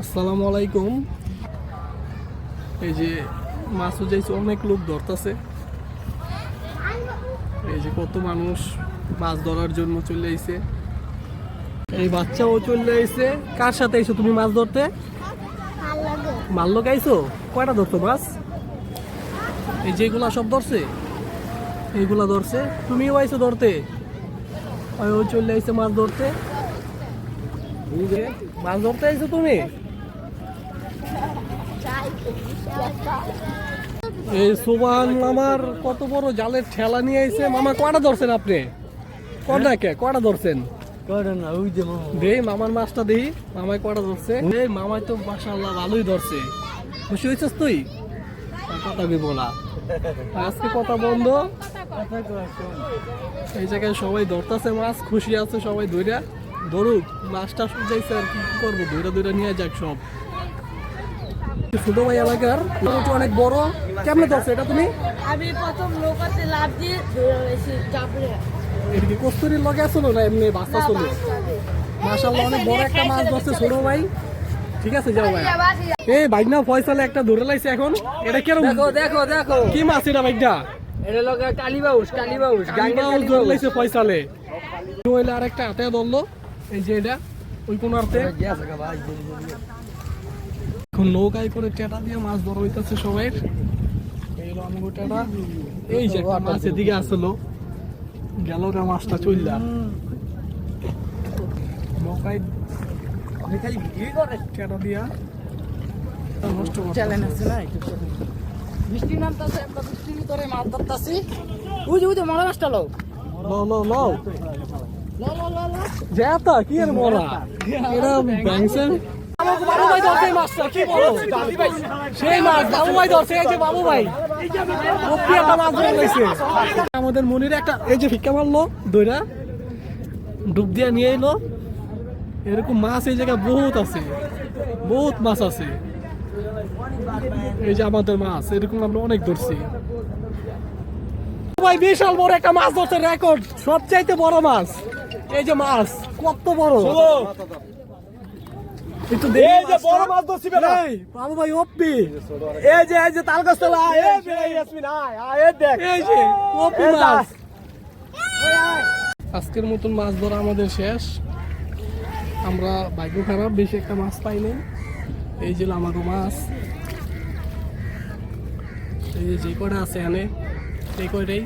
আসসালামু আলাইকুম। এই যে মাছ যাইছে, অনেক লোক ধরতেছে। এই যে কত মানুষ মাছ ধরার জন্য চলে আইছে। এই বাচ্চাও চলে আইছে। কার সাথে আইছো তুমি মাছ ধরতে? মাল লোক আইছো? কয়টা ধরতো মাছ? এই যেগুলা সব ধরছে, এইগুলা ধরছে। তুমিও আইছো ধরতে? ও চলে আইছে মাছ ধরতে। মাছ ধরতে আইছো তুমি? এই সুবহান মামার কত বড় জালের ঠেলা নিয়ে আইছে। মামা কয়টা ধরছেন আপনি? কয়টা ধরছেন? দেই মামার মাছটা দেই। মামায় কয়টা ধরছে? এই মামাই তো মাশাআল্লাহ ভালোই ধরছে। খুশি হয়েছিস তুই? কথা বলা আজকে কথা বন্ধ। এই জায়গায় সবাই ধরতেছে মাছ, খুশি আছে সবাই। ধরুক, মাছটা যাইছে আর কি করবো, ধৈরা নিয়ে যাক সব। ছোট ভাই এলাকার অনেক বড়। কেমনে ধরছে এটা তুমি? আমি প্রথম নৌকাতে লাফ দিয়ে চাপড়ে। এটা কি কস্তুরির লগে আসলো না এমনি বাচ্চা ছিল? মাশাআল্লাহ অনেক বড় একটা মাছ ধরছে ছোট ভাই। ঠিক আছে, যাও ভাই। এই বাইনা ফয়সালে একটা ধরে লাইছে এখন। এটা কি দেখো কি মাছ এটা বাইনা? এটা লগে কালীবাউস গাঙ্গের ধরে লাইছে ফয়সালে। হইলে আরেকটা হাতে ধরলো। এই যে এটা ওই কোনারতে। এখন নৌকায় করে টেটা দিয়ে মাছ ধরা হইতেছে সবাই। এই হলো আমগো টেটা। এই যে একটা মাছ এদিকে আসলো, গেল না মাছটা চললা। নৌকায় খালি ভিড় করে টেটা দিয়া নষ্ট করতে। চ্যালেঞ্জ আছে না একটু। বৃষ্টি নামতাছে, আমরা বৃষ্টির ভিতরে মাছ ধরতাছি। ওই যে মরা মাছটা লও লও যেটা কি এর মরা এটা ব্যাংসেন। বাবু ভাই ধরছে মাছটা, কি বলো? সেই মাছ বাবু ভাই ধরছে। এই যে বাবু ভাই একটা মাছ ধরে লাইছে। আমাদের মনির একটা এই যে ভিক্ষা মারলো, দইরা ডুব দিয়া নিয়ে এলো। এরকম মাছ এই জায়গায় বহুত আছে, বহুত মাছ আছে। এই যে আমাদের মাছ এরকম আমরা অনেক ধরছি ভাই। বিশাল বড় একটা মাছ ধরছে, রেকর্ড সবচাইতে বড় মাছ। এই যে মাছ কত বড়, একটু এই যে বড় মাছ ধরছি ভাই। বাবু ভাই ওপি এই যে তালগাছ তলা এই ইয়াসমিন এই দেখ এই যে ওপি মাছ। আজকের মতন মাছ ধরা আমাদের শেষ। আমরা ভাগ্য খারাপ, বেশি একটা মাছ পাইনি। এই যে আমারও মাছ, এই যে কয়টা আছে এখানে এই কয়টাই।